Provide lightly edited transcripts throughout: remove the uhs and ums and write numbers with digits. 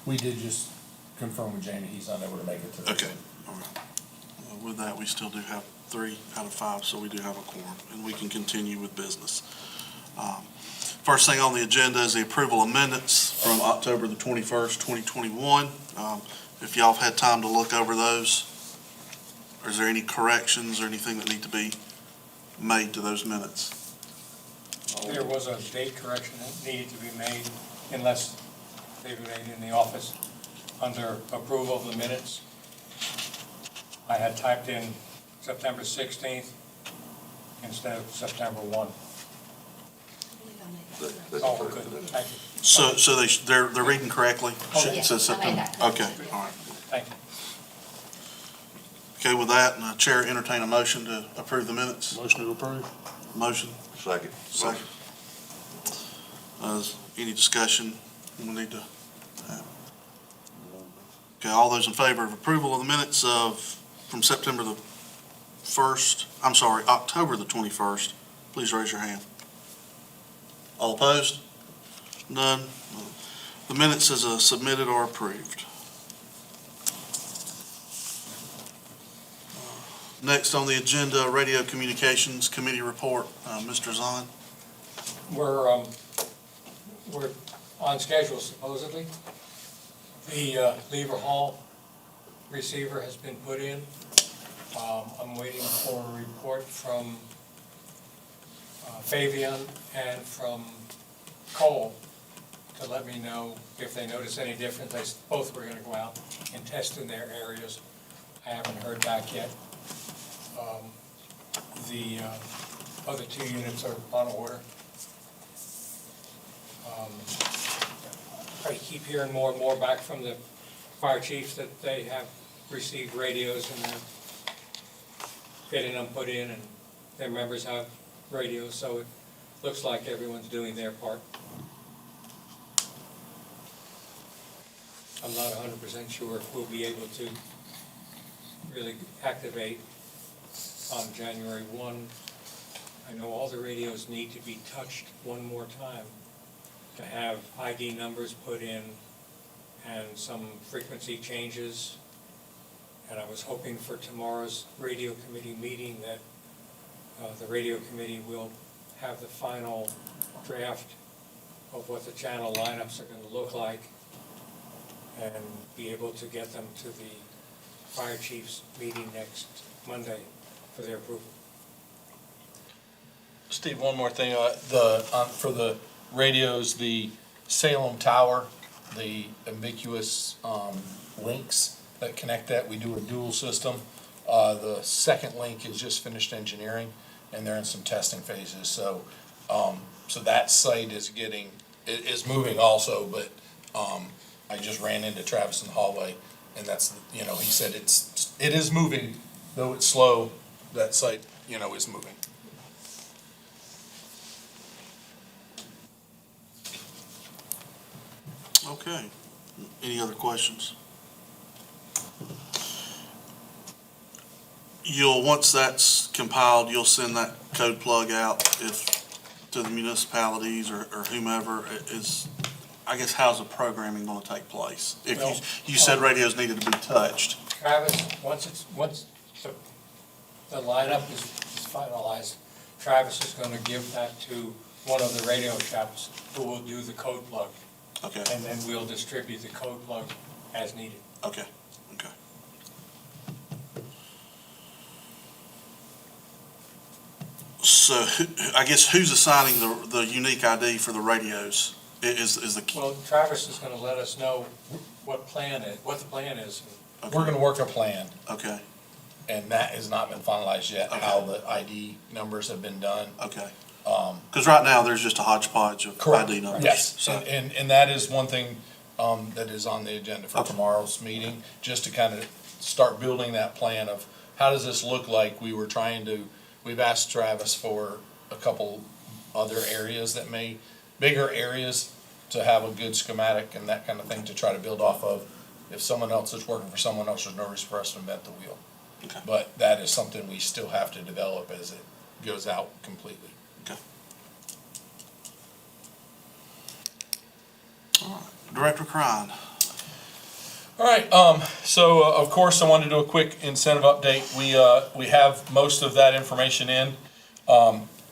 We did just confirm with Jamie, he's not able to make it today. Okay, all right. With that, we still do have 3 out of 5, so we do have a quorum, and we can continue with business. First thing on the agenda is the approval of minutes from October the 21st, 2021. If y'all have had time to look over those, or is there any corrections or anything that need to be made to those minutes? There was a date correction that needed to be made unless they were made in the office under approval of the minutes. I had typed in September 16th instead of September 1. Oh, good, thank you. So they're reading correctly? Oh, It says I made September. that Okay, correction. all right. Thank you. Okay, with that, Chair entertain a motion to approve the minutes. Motion to approve. Motion, Second. second. Any discussion we need to have? Okay, all those in favor of approval of the minutes from September the 1st, October the 21st, please raise your hand. All opposed? None. The minutes as submitted are approved. Next on the agenda, Radio Communications Committee report. Mr. Zahn. We're on schedule supposedly. The Lever Hall receiver has been put in. I'm waiting for a report from Fabian and from Cole to let me know if they notice any difference. They both were going to go out and test in their areas. I haven't heard back yet. The other 2 units are on order. I keep hearing more and more back from the fire chiefs that they have received radios and they're getting them put in, and their members have radios, so it looks like everyone's doing their part. I'm not 100% sure if we'll be able to really activate on January 1. I know all the radios need to be touched one more time to have ID numbers put in and some frequency changes. And I was hoping for tomorrow's radio committee meeting that the radio committee will have the final draft of what the channel lineups are going to look like and be able to get them to the fire chiefs meeting next Monday for their approval. Steve, one more thing, for the radios, the Salem Tower, the ambiguous links that connect that, we do a dual system. The second link is just finished engineering, and they're in some testing phases, so that site is moving also, but I just ran into Travis in the hallway, and that's, he said it is moving, though it's slow, that site, is moving. Okay. Any other questions? Once that's compiled, you'll send that code plug out to the municipalities or whomever is, I guess, how's the programming going to take place? If Well, you said radios needed to be touched. Travis, once the lineup is finalized, Travis is going to give that to one of the radio shops who will do the code plug. Okay, And then we'll distribute the code plug as needed. okay. So I guess who's assigning the unique ID for the radios is the key? Well, Travis is going to let us know what the plan is. Okay. We're gonna work a plan, Okay, and that has not been finalized yet, how the ID numbers have been done. okay. Because right now, there's just a hodgepodge of Correct. ID numbers. Yes, So, and that is one thing, that is on the agenda for tomorrow's meeting, just to kind of start building that plan of how does this look like. We've asked Travis for a couple other areas bigger areas to have a good schematic and that kind of thing to try to build off of. If someone else is working for someone else, there's no reason for us to invent the wheel. Okay. But that is something we still have to develop as it goes out completely. Okay. All right. Director Crine. All right, so of course, I wanted to do a quick incentive update. We have most of that information in.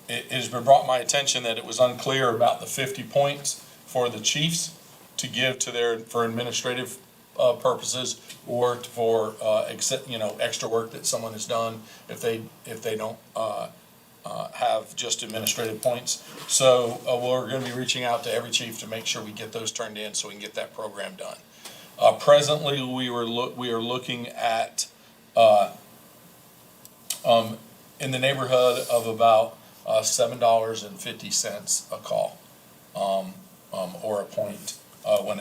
It has been brought to my attention that it was unclear about the 50 points for the chiefs to give to for administrative purposes or for extra work that someone has done if they don't have just administrative points. So we're going to be reaching out to every chief to make sure we get those turned in so we can get that program done. Presently, we are looking at in the neighborhood of about $7.50 a call or a point when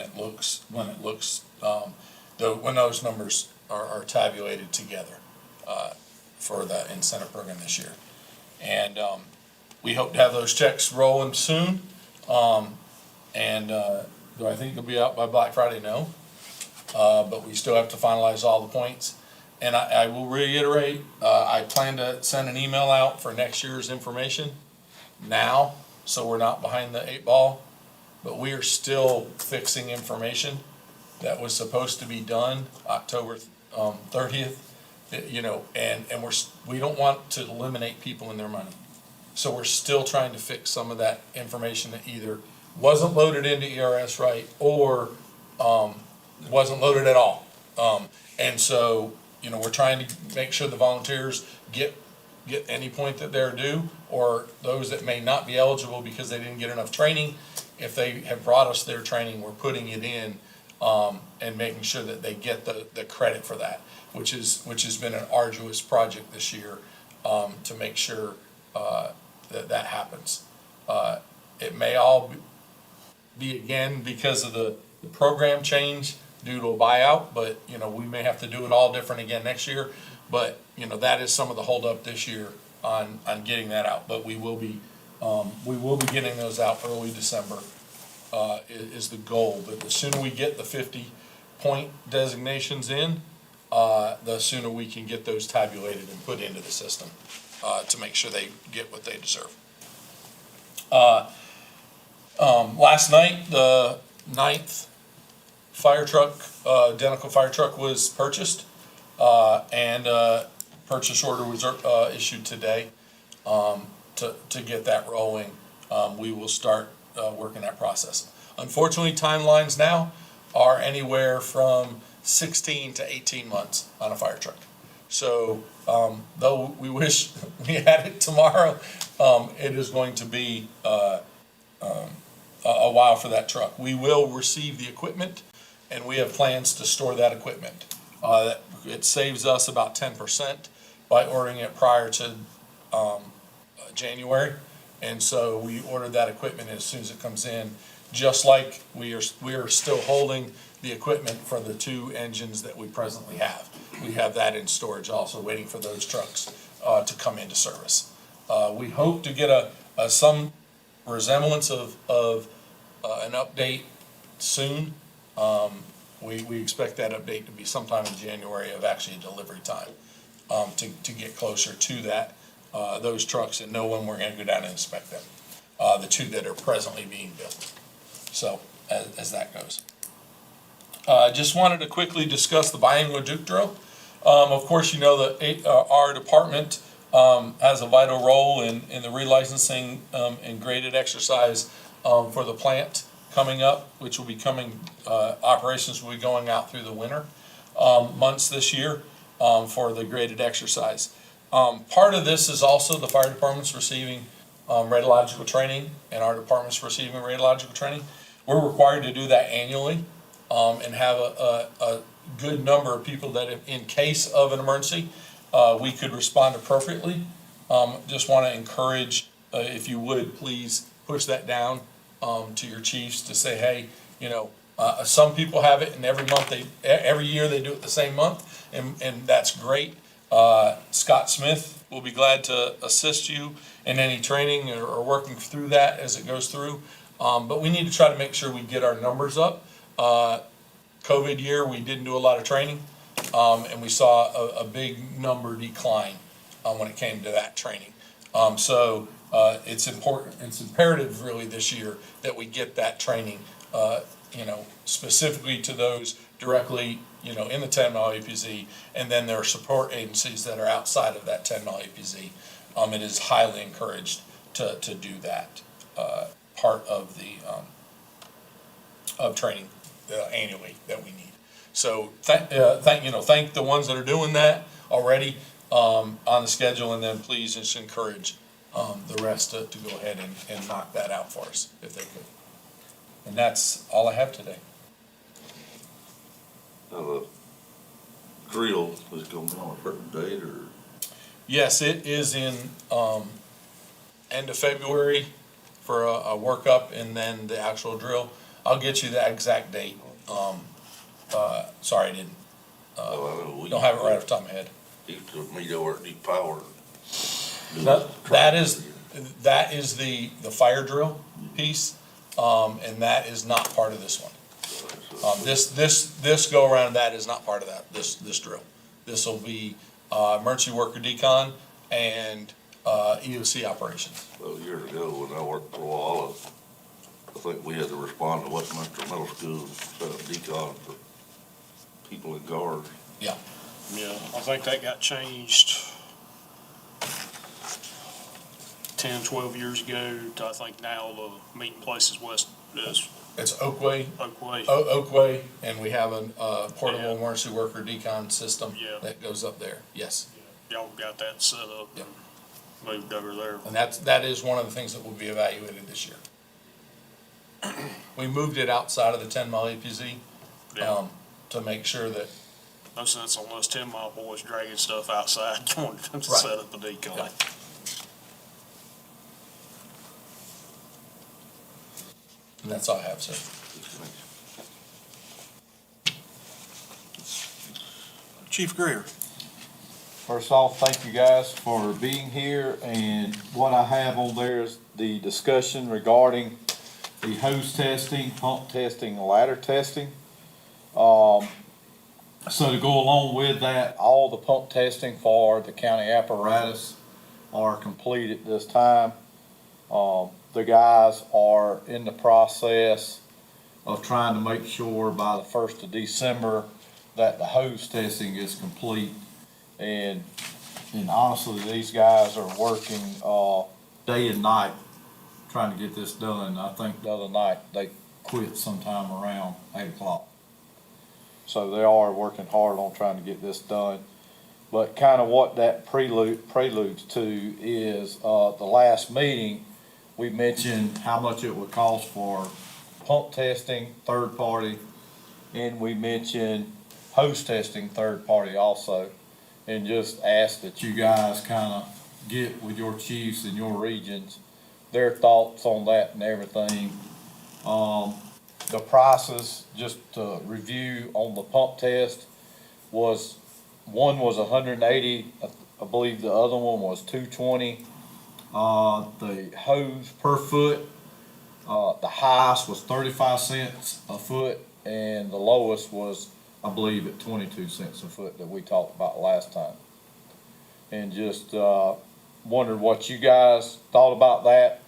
those numbers are tabulated together for the incentive program this year. And we hope to have those checks rolling soon. Do I think they'll be out by Black Friday? No. But we still have to finalize all the points. And I will reiterate, I plan to send an email out for next year's information now, so we're not behind the 8 ball. But we are still fixing information that was supposed to be done October 30th. And we don't want to eliminate people in their money. So we're still trying to fix some of that information that either wasn't loaded into ERS right or wasn't loaded at all. And so, we're trying to make sure the volunteers get any point that they're due, or those that may not be eligible because they didn't get enough training. If they have brought us their training, we're putting it in and making sure that they get the credit for that, which has been an arduous project this year to make sure that happens. It may all be again because of the program change due to a buyout, but we may have to do it all different again next year. But that is some of the holdup this year on getting that out. But we will be getting those out early December is the goal. But the sooner we get the 50 point designations in, the sooner we can get those tabulated and put into the system to make sure they get what they deserve. Last night, the 9th fire truck, identical fire truck was purchased, and purchase order was issued today to get that rolling. We will start working that process. Unfortunately, timelines now are anywhere from 16 to 18 months on a fire truck. So though we wish we had it tomorrow, it is going to be a while for that truck. We will receive the equipment, and we have plans to store that equipment. It saves us about 10% by ordering it prior to January, and so we ordered that equipment as soon as it comes in. Just like we are still holding the equipment for the 2 engines that we presently have. We have that in storage, also waiting for those trucks to come into service. We hope to get some resemblance of an update soon. We expect that update to be sometime in January of actually delivery time to get closer to that those trucks and know when we're going to go down and inspect them. The 2 that are presently being built. So as that goes. Just wanted to quickly discuss the biannual Duke drill. Of course, that our department has a vital role in the relicensing and graded exercise for the plant coming up, which will be operations will be going out through the winter months this year for the graded exercise. Part of this is also the fire department's receiving radiological training, and our department's receiving radiological training. We're required to do that annually and have a good number of people that, in case of an emergency, we could respond appropriately. Just want to encourage, if you would, please push that down to your chiefs to say, hey, some people have it, and every year they do it the same month, and that's great. Scott Smith will be glad to assist you in any training or working through that as it goes through. But we need to try to make sure we get our numbers up. COVID year, we didn't do a lot of training, and we saw a big number decline when it came to that training. So it's important, it's imperative really this year that we get that training, specifically to those directly, in the 10-mile EPZ, and then there are support agencies that are outside of that 10-mile EPZ. It is highly encouraged to do that, part of the, of training annually that we need. So thank the ones that are doing that already, on the schedule, and then please just encourage, the rest to go ahead and knock that out for us, if they could. And that's all I have today. Now, the drill is gonna be on a certain date, or? Yes, it is in, end of February for a workup and then the actual drill. I'll get you the exact date. Sorry, I didn't, Oh, I know we don't have it right off the top of my head. used to meet over at Deep Power. That is the fire drill piece, and that is not part of this one. This go around, that is not part of that, this drill. This will be, emergency worker decon and, EOC operations. Well, years ago, when I worked for a while, I think we had to respond to Westminster Middle School, and set up decon for people in guards. Yeah, Yeah, I think that got changed 10, 12 years ago to, I think now the meeting place is it's Oakway, Oakway. Oakway, and we have a portable Yeah. emergency worker decon system Yeah. that goes up there, yes. Y'all got that set up Yep. and moved over there. And that is one of the things that will be evaluated this year. We moved it outside of the 10-mile EPZ, Yeah. to make sure that, No sense on those 10-mile boys dragging stuff outside going to Right. set up the decon. Yeah. and that's all I have, sir. Chief Greer. First off, thank you guys for being here, and what I have on there is the discussion regarding the hose testing, pump testing, and ladder testing. So to go along with that, all the pump testing for the county apparatus are complete at this time. The guys are in the process of trying to make sure by the 1st of December that the hose testing is complete. And honestly, these guys are working, day and night trying to get this done. I think the other night they quit sometime around 8 o'clock. So they are working hard on trying to get this done. But kind of what that preludes to is, the last meeting, we mentioned how much it would cost for pump testing, third party, and we mentioned hose testing, third party also. And just ask that you guys kind of get with your chiefs in your regions, their thoughts on that and everything. The prices, just to review on the pump test, one was 180, I believe the other one was 220. The hose per foot, the highest was 35 cents a foot, and the lowest was, I believe, at 22 cents a foot that we talked about last time. And just, wondered what you guys thought about that.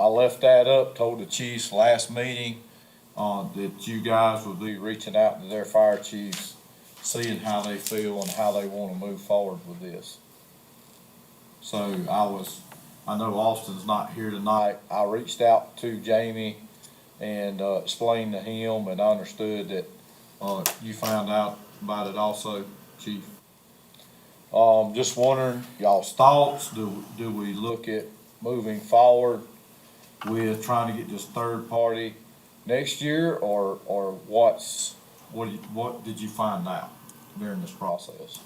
I left that up, told the chiefs last meeting, that you guys would be reaching out to their fire chiefs, seeing how they feel and how they wanna move forward with this. So I know Austin's not here tonight. I reached out to Jamie and, explained to him, and I understood that, you found out about it also, chief. Just wondering y'all's thoughts. Do we look at moving forward with trying to get this third party next year, or what did you find out during this process?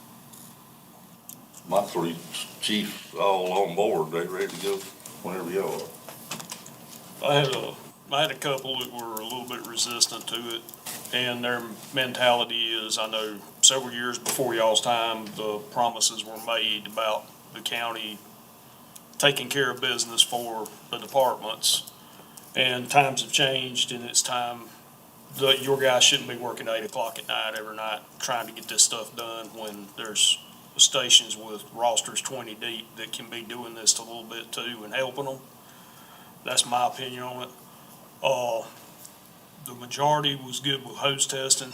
My three chiefs all on board, they ready to go whenever y'all are. I had a couple that were a little bit resistant to it, and their mentality is, I know several years before y'all's time, the promises were made about the county taking care of business for the departments, and times have changed, and it's time that your guys shouldn't be working 8 o'clock at night every night trying to get this stuff done when there's stations with rosters 20 deep that can be doing this a little bit too and helping them. That's my opinion on it. the majority was good with hose testing,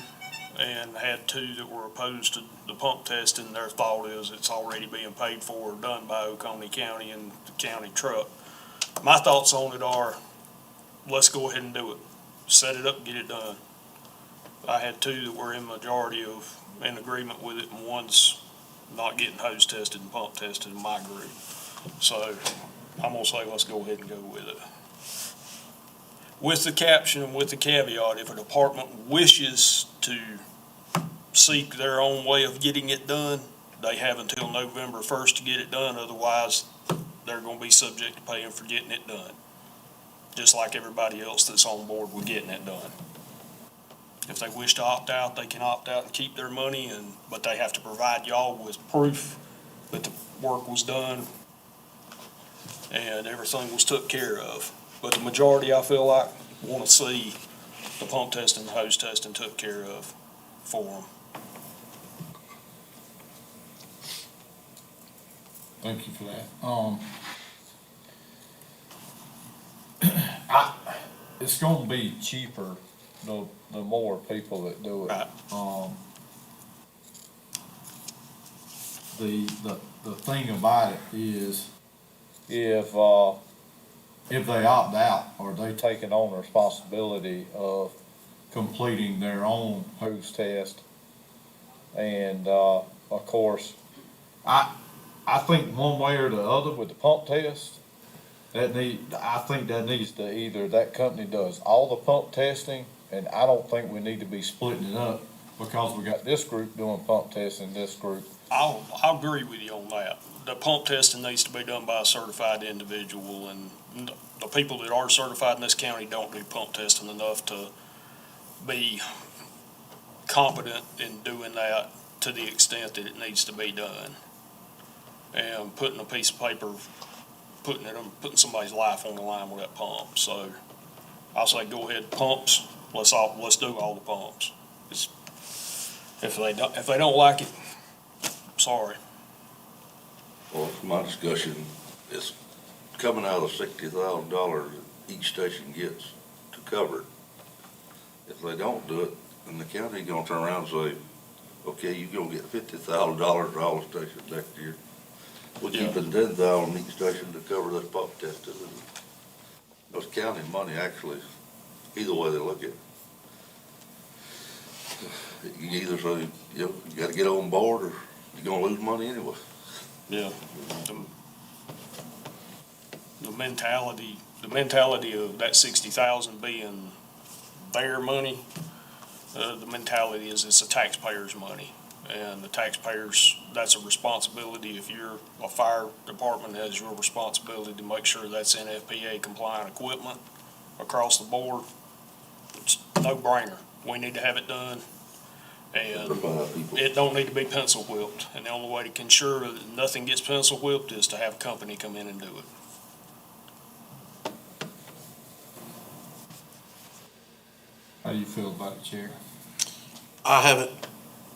and had two that were opposed to the pump testing. Their thought is it's already being paid for or done by Oconee County and the county truck. My thoughts on it are, let's go ahead and do it. Set it up, get it done. I had two that were in majority in agreement with it, and one's not getting hose tested and pump tested in my group. So I'm gonna say let's go ahead and go with it. With the caption and with the caveat, if a department wishes to seek their own way of getting it done, they have until November 1st to get it done. Otherwise, they're gonna be subject to paying for getting it done, just like everybody else that's on board with getting it done. If they wish to opt out, they can opt out and keep their money, but they have to provide y'all with proof that the work was done and everything was took care of. But the majority, I feel like, want to see the pump testing and hose testing took care of for them. Thank you for that. It's gonna be cheaper the more people that do it. Right. The thing about it is, if they opt out, or they taking on the responsibility of completing their own hose test, and, of course, I think one way or the other with the pump test, I think that needs to, either that company does all the pump testing, and I don't think we need to be splitting it up, because we got this group doing pump testing, this group. I'll agree with you on that. The pump testing needs to be done by a certified individual, and the people that are certified in this county don't do pump testing enough to be competent in doing that to the extent that it needs to be done. And putting a piece of paper, putting somebody's life on the line with that pump. So I'll say go ahead, pumps, let's do all the pumps. If they don't like it, sorry. Well, from my discussion, it's coming out of $60,000 each station gets to cover it. If they don't do it, then the county gonna turn around and say, okay, you're gonna get $50,000 for all the stations next year. We're Yeah. keeping $10,000 each station to cover this pump testing. Those county money, actually, either way they look at it. You either say, you gotta get on board, or you're gonna lose money anyway. Yeah. The mentality of that 60,000 being their money, the mentality is it's the taxpayers' money. And the taxpayers, that's a responsibility. If you're a fire department, it has your responsibility to make sure that's NFPA compliant equipment across the board. It's no brainer. We need to have it done. And Certified people. it don't need to be pencil whipped. And the only way to ensure that nothing gets pencil whipped is to have a company come in and do it. How do you feel about it, Chair? I haven't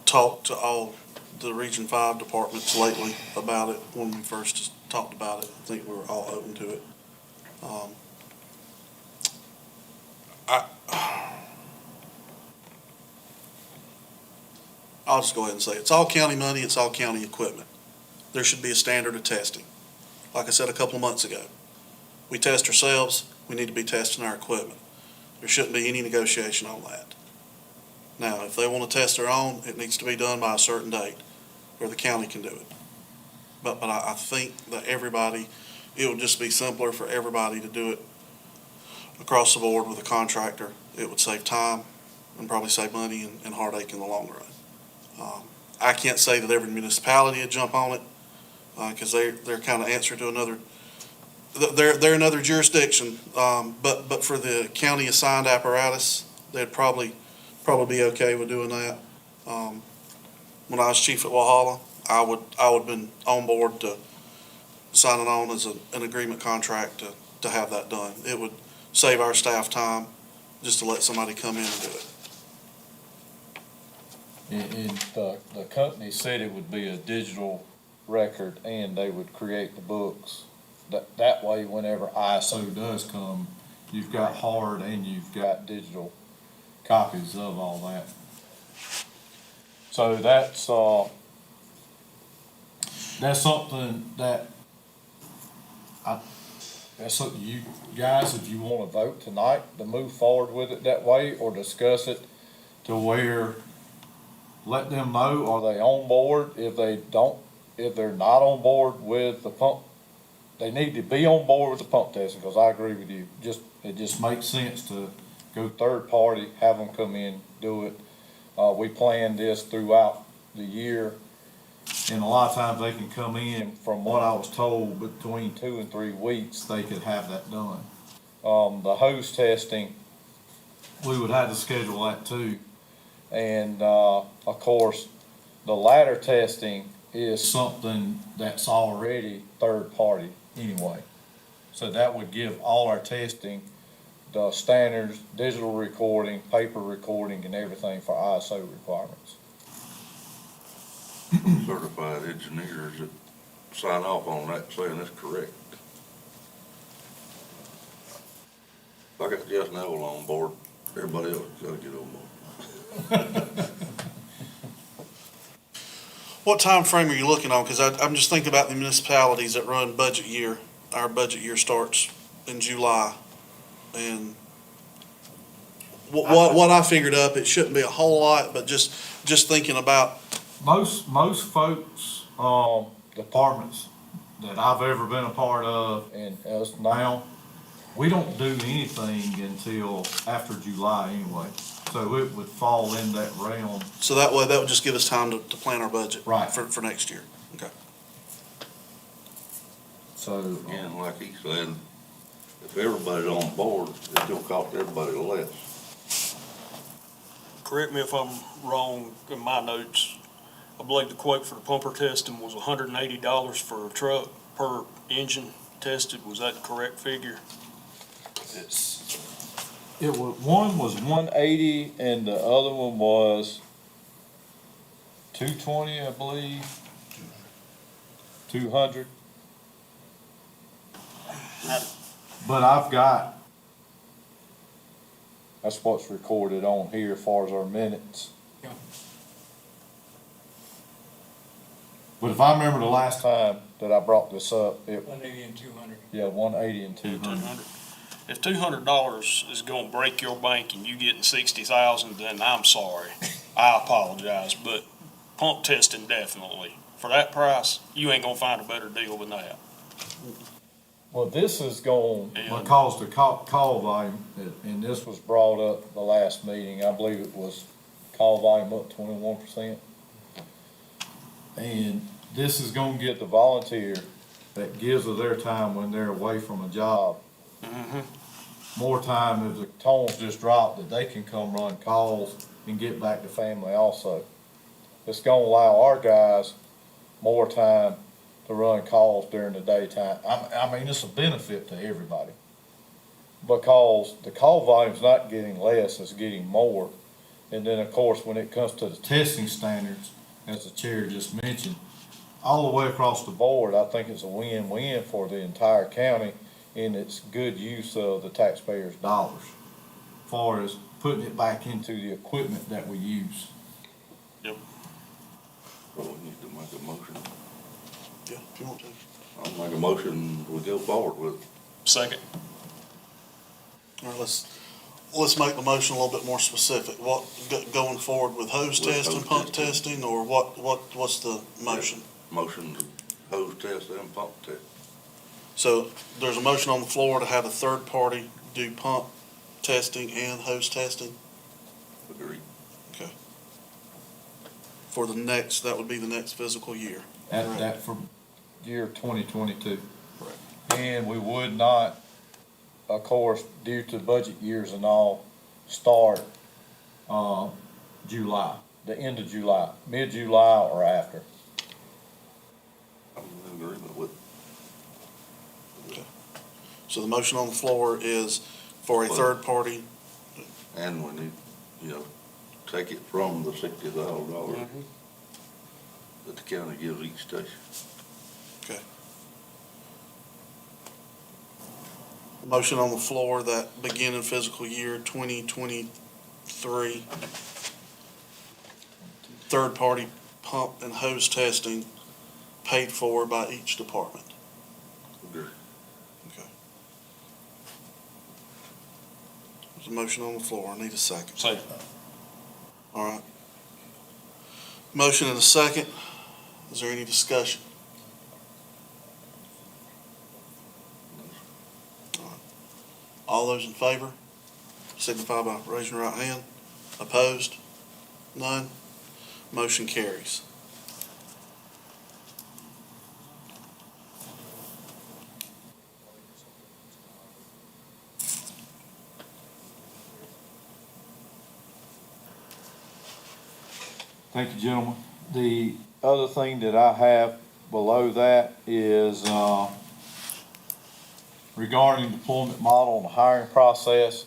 talked to all the Region 5 departments lately about it. When we first talked about it, I think we were all open to it. I'll just go ahead and say, it's all county money, it's all county equipment. There should be a standard of testing. Like I said a couple of months ago, we test ourselves, we need to be testing our equipment. There shouldn't be any negotiation on that. Now, if they want to test their own, it needs to be done by a certain date where the county can do it. But I think that it would just be simpler for everybody to do it across the board with a contractor. It would save time and probably save money and heartache in the long run. I can't say that every municipality would jump on it, because they're kind of answer to another, they're another jurisdiction. But for the county assigned apparatus, they'd probably be okay with doing that. When I was chief at Walhalla, I would have been on board to sign it on as an agreement contract to have that done. It would save our staff time just to let somebody come in and do it. And the company said it would be a digital record, and they would create the books. That way, whenever ISO does come, you've got hard and you've got digital copies of all that. So that's something that that's something you guys, if you wanna vote tonight to move forward with it that way, or discuss it to where, let them know, are they on board? If they're not on board with the pump, they need to be on board with the pump testing, cause I agree with you. It just makes sense to go third party, have them come in, do it. We planned this throughout the year, and a lot of times they can come in, from what I was told, between 2 and 3 weeks, they could have that done. The hose testing, we would have to schedule that too. And, of course, the ladder testing is something that's already third party anyway. So that would give all our testing, the standards, digital recording, paper recording, and everything for ISO requirements. Certified engineers that sign off on that saying that's correct. If I got Jeff Neville on board, everybody else gotta get on board. What time frame are you looking on? Because I'm just thinking about the municipalities that run budget year. Our budget year starts in July. And what I figured up, it shouldn't be a whole lot, but just thinking about, Most folks, departments that I've ever been a part of, and us now, we don't do anything until after July anyway. So it would fall in that realm. so that way, that would just give us time to plan our budget. Right. For next year. Okay. So, Again, like he said, if everybody's on board, it's gonna cost everybody less. Correct me if I'm wrong in my notes. I believe the quote for the pumper testing was $180 for a truck per engine tested. Was that the correct figure? one was 180 and the other one was 220, I believe. 200. But that's what's recorded on here as far as our minutes. Yeah. But if I remember the last time that I brought this up, 180 and 200. 180 and 200. If $200 is gonna break your bank and you getting 60,000, then I'm sorry. I apologize, but pump testing definitely. For that price, you ain't gonna find a better deal than that. Well, this is going, Yeah. because the call volume, and this was brought up the last meeting, I believe it was call volume up 21%. And this is gonna get the volunteer that gives of their time when they're away from a job, more time if the tones just drop, that they can come run calls and get back to family also. It's gonna allow our guys more time to run calls during the daytime. I mean, it's a benefit to everybody. Because the call volume's not getting less, it's getting more. And then, of course, when it comes to the testing standards, as the chair just mentioned, all the way across the board, I think it's a win-win for the entire county, and it's good use of the taxpayers' dollars, as far as putting it back into the equipment that we use. So we need to make a motion. Yeah, if you want to. I'll make a motion, we go forward with it. Second. All right, let's make the motion a little bit more specific. What, going forward with hose With testing, hose pump testing. testing, or what's the motion? Motion to hose test and pump test. So there's a motion on the floor to have a third party do pump testing and hose testing Agreed. for that would be the next fiscal year. That for year 2022. Correct. And we would not, of course, due to budget years and all, start, July, the end of July, mid-July or after. I'm in agreement with. So the motion on the floor is for a third party. And we need, take it from the $60,000 that the county gives each station. Okay. Motion on the floor that beginning fiscal year 2023 3 third-party pump and hose testing paid for by each department. Agree. Okay. There's a motion on the floor. I need a second. Second. All right. Motion and a second. Is there any discussion? All right. All those in favor signify by raising your right hand. Opposed? None? Motion carries. Thank you, gentlemen. The other thing that I have below that is, regarding deployment model and the hiring process.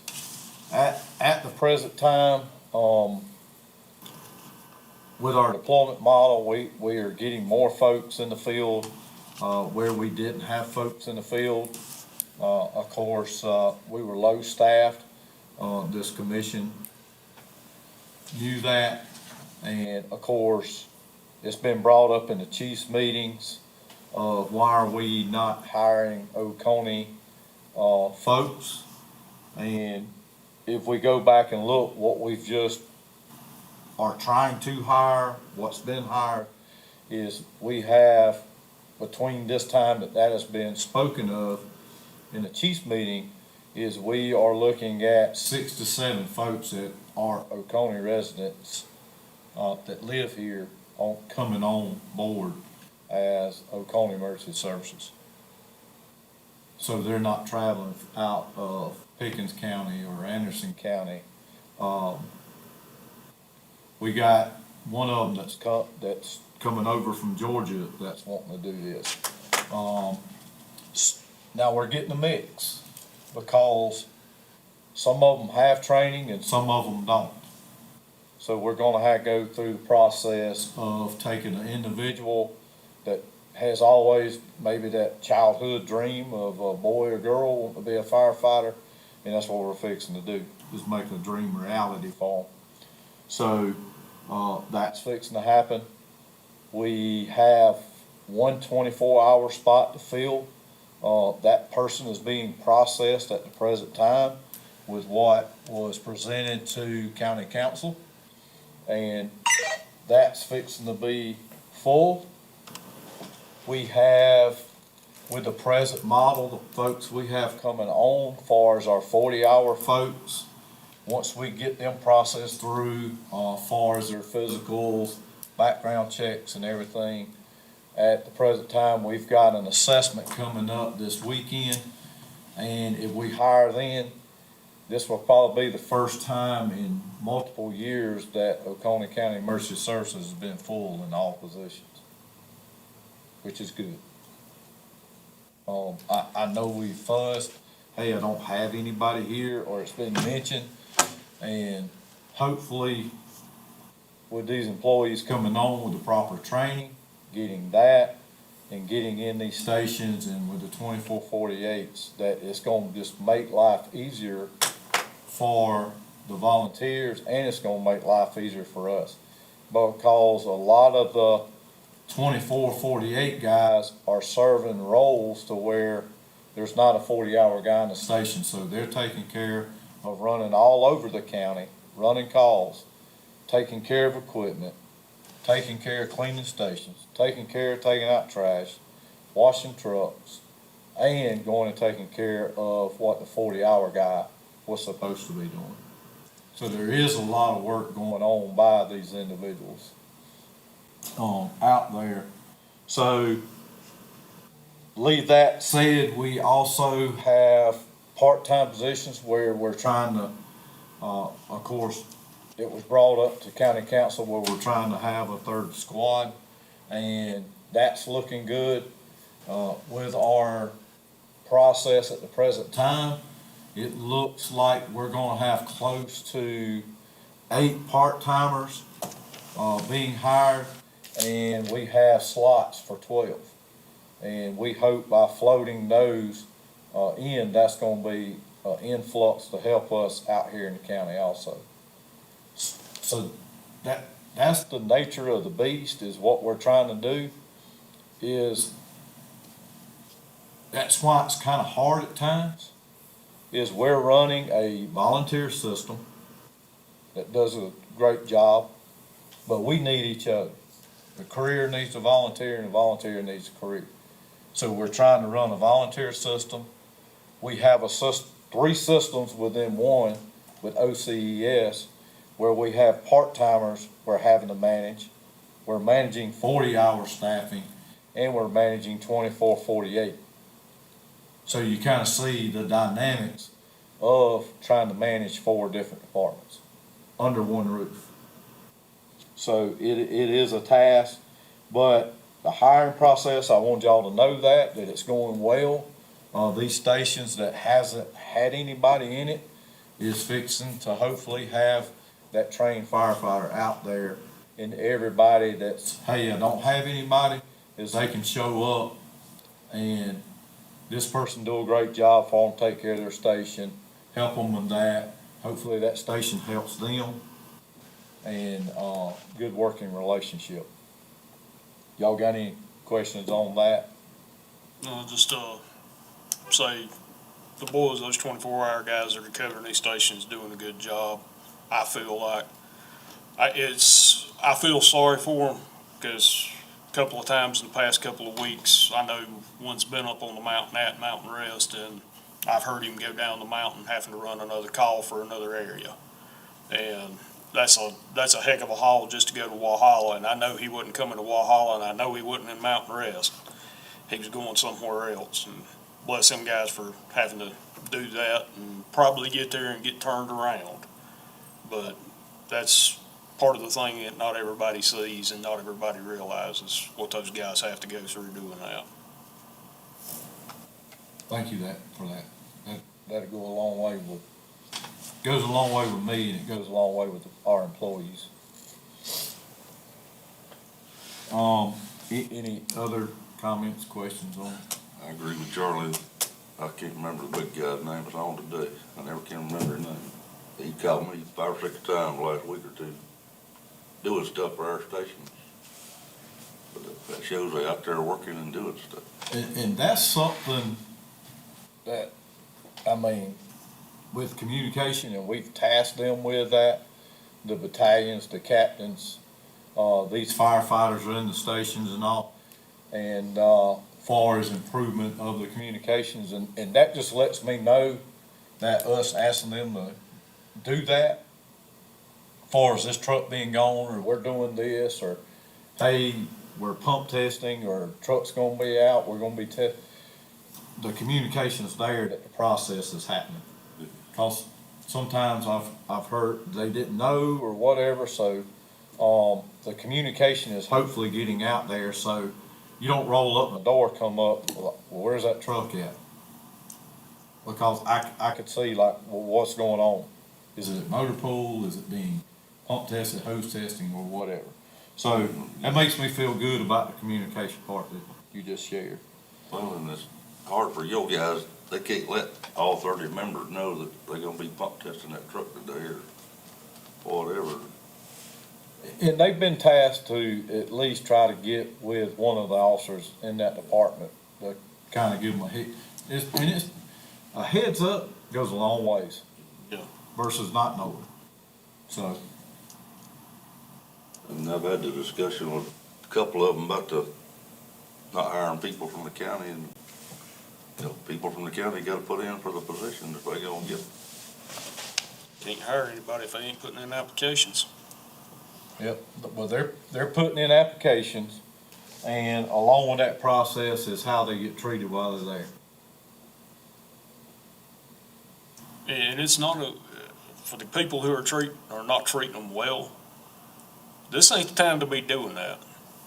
At the present time, with our deployment model, we are getting more folks in the field, where we didn't have folks in the field. Of course, we were low staffed. This commission knew that. And of course, it's been brought up in the chiefs meetings of why are we not hiring Oconee, folks? And if we go back and look what we've just are trying to hire, what's been hired, is we have, between this time that has been spoken of in the chiefs meeting, is we are looking at 6 to 7 folks that are Oconee residents, that live here coming on board as Oconee Emergency Services. So they're not traveling out of Pickens County or Anderson County. We got one of them that's coming over from Georgia that's wanting to do this. Now we're getting a mix because some of them have training and some of them don't. So we're gonna have to go through the process of taking an individual that has always maybe that childhood dream of a boy or girl wanting to be a firefighter, and that's what we're fixing to do, is make a dream reality for them. So, that's fixing to happen. We have one 24-hour spot to fill. That person is being processed at the present time with what was presented to county council. And that's fixing to be full. We have, with the present model, the folks we have coming on, far as our 40-hour folks, once we get them processed through, far as their physicals, background checks and everything, at the present time, we've got an assessment coming up this weekend. And if we hire then, this will probably be the first time in multiple years that Oconee County Emergency Services has been full in all positions, which is good. I know we fussed, hey, I don't have anybody here, or it's been mentioned, and hopefully with these employees coming on with the proper training, getting that, and getting in these stations and with the 24/48s, that it's gonna just make life easier for the volunteers, and it's gonna make life easier for us. Because a lot of the 24/48 guys are serving roles to where there's not a 40-hour guy in the station, so they're taking care of running all over the county, running calls, taking care of equipment, taking care of cleaning stations, taking care of taking out trash, washing trucks, and going and taking care of what the 40-hour guy was supposed to be doing. So there is a lot of work going on by these individuals out there. So, leave that said, we also have part-time positions where we're trying to, of course, it was brought up to county council where we're trying to have a third squad, and that's looking good. With our process at the present time, it looks like we're gonna have close to 8 part-timers, being hired, and we have slots for 12. And we hope by floating those, that's gonna be an influx to help us out here in the county also. So that's the nature of the beast, is what we're trying to do, is that's why it's kind of hard at times, is we're running a volunteer system that does a great job, but we need each other. The career needs a volunteer and the volunteer needs a career. So we're trying to run a volunteer system. We have three systems within one with OCES, where we have part-timers we're having to manage. We're managing 40-hour staffing, and we're managing 24/48. So you kind of see the dynamics of trying to manage 4 different departments under one roof. So it is a task, but the hiring process, I want y'all to know that it's going well. These stations that hasn't had anybody in it is fixing to hopefully have that trained firefighter out there. And everybody that's, hey, I don't have anybody, is they can show up and this person do a great job for them, take care of their station, help them with that. Hopefully that station helps them, and, good working relationship. Y'all got any questions on that? Just, say, the boys, those 24-hour guys that are covering these stations, doing a good job. I feel like, I feel sorry for them, because a couple of times in the past couple of weeks, I know one's been up on the mountain at Mountain Rest, and I've heard him go down the mountain having to run another call for another area. And that's a heck of a haul just to go to Walhalla, and I know he wasn't coming to Walhalla, and I know he wasn't in Mountain Rest. He was going somewhere else, and bless them guys for having to do that and probably get there and get turned around. But that's part of the thing that not everybody sees and not everybody realizes, what those guys have to go through doing that. Thank you for that. That'll go a long way goes a long way with me, and it goes a long way with our employees. Any other comments, questions on it? I agree with Charlie. I can't remember the big guy's name that's on today. I never can remember his name. He called me 5 or 6 times the last week or two, doing stuff for our stations. But that shows they out there working and doing stuff. And that's something that, I mean, with communication, and we've tasked them with that, the battalions, the captains, these firefighters are in the stations and all, and far as improvement of the communications, and that just lets me know that us asking them to do that, far as this truck being gone, or we're doing this, or hey, we're pump testing, or truck's gonna be out, we're gonna be the communication's there that the process is happening. Cause sometimes I've heard they didn't know or whatever, so, the communication is hopefully getting out there, so you don't roll up and the door come up, well, where's that truck at? Because I could see like, well, what's going on? Is it motor pool? Is it being pump tested, hose testing, or whatever? So that makes me feel good about the communication part that you just shared. Well, and it's hard for your guys. They can't let all 30 members know that they're gonna be pump testing that truck today or whatever. And they've been tasked to at least try to get with one of the officers in that department to kind of give them a heads up goes a long ways. Yeah. Versus not knowing. So, And I've had the discussion with a couple of them about not hiring people from the county, and, people from the county gotta put in for the position if they gonna get. Can't hire anybody if they ain't putting in applications. yep, well, they're putting in applications, and along with that process is how they get treated while they're there. And it's not for the people who are not treating them well, this ain't the time to be doing that.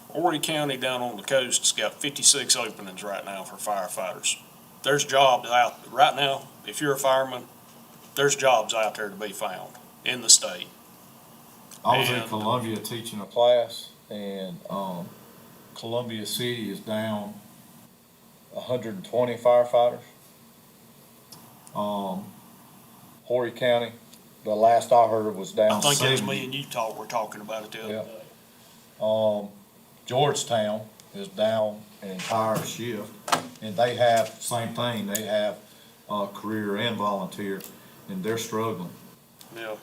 Horry County down on the coast has got 56 openings right now for firefighters. There's jobs out, right now, if you're a fireman, there's jobs out there to be found in the state. I was in And- Columbia teaching a class, and, Columbia City is down 120 firefighters. Horry County the last I heard was I down think it was 70. me and you were talking about it the other Yeah. day. Georgetown is down an entire shift, and they have, same thing, they have, career and volunteer, and they're struggling. Yeah.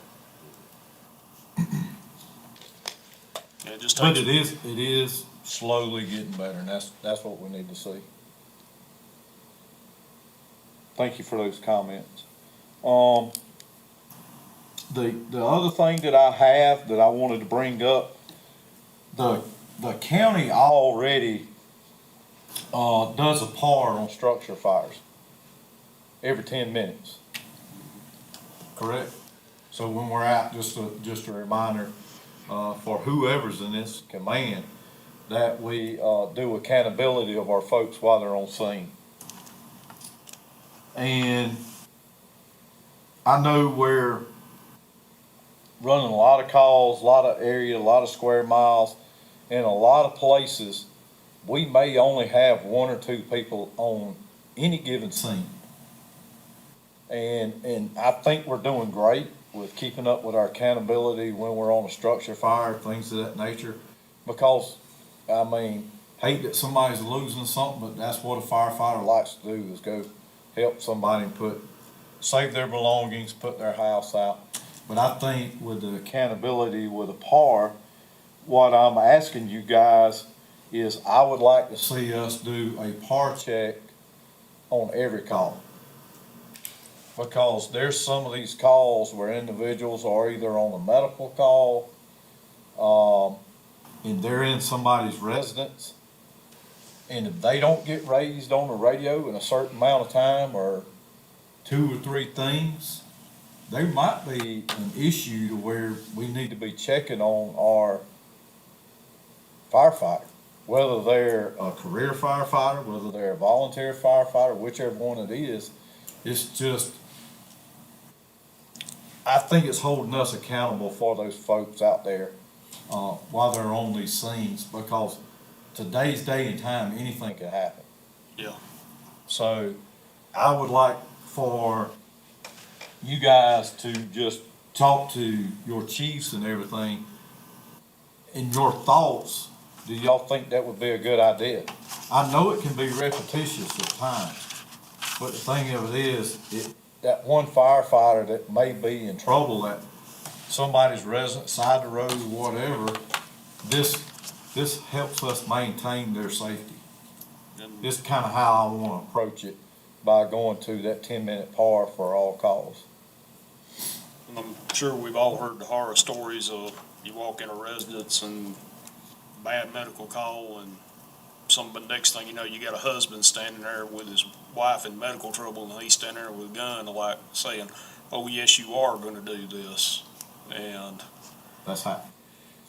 Yeah, it just But takes, it is slowly getting better, and that's what we need to see. Thank you for those comments. The other thing that I have that I wanted to bring up, the county already, does a part on structure fires every 10 minutes. Correct? So when we're out, just a reminder, for whoever's in this command, that we, do accountability of our folks while they're on scene. And I know we're running a lot of calls, a lot of area, a lot of square miles, in a lot of places, we may only have one or two people on any given scene. And I think we're doing great with keeping up with our accountability when we're on a structure fire, things of that nature. Because, I mean, hate that somebody's losing something, but that's what a firefighter likes to do, is go help somebody and save their belongings, put their house out. But I think with the accountability with a PAR, what I'm asking you guys is I would like to see us do a PAR check on every call. Because there's some of these calls where individuals are either on a medical call, and they're in somebody's residence, and if they don't get raised on the radio in a certain amount of time, or 2 or 3 things, there might be an issue to where we need to be checking on our firefighter, whether they're a career firefighter, whether they're a volunteer firefighter, whichever one it is. It's just, I think it's holding us accountable for those folks out there, while they're on these scenes, because today's day and time, anything can happen. yeah. So I would like for you guys to just talk to your chiefs and everything. In your thoughts, do y'all think that would be a good idea? I know it can be repetitious at times, but the thing of it is, that one firefighter that may be in trouble at somebody's residence, side the road, or whatever, this helps us maintain their safety. And This is kind of how I want to approach it, by going to that 10-minute PAR for all calls. I'm sure we've all heard the horror stories of you walk in a residence and bad medical call, and the next thing you know, you got a husband standing there with his wife in medical trouble, and he's standing there with a gun, like saying, "Oh yes, you are going to do this," and That's how.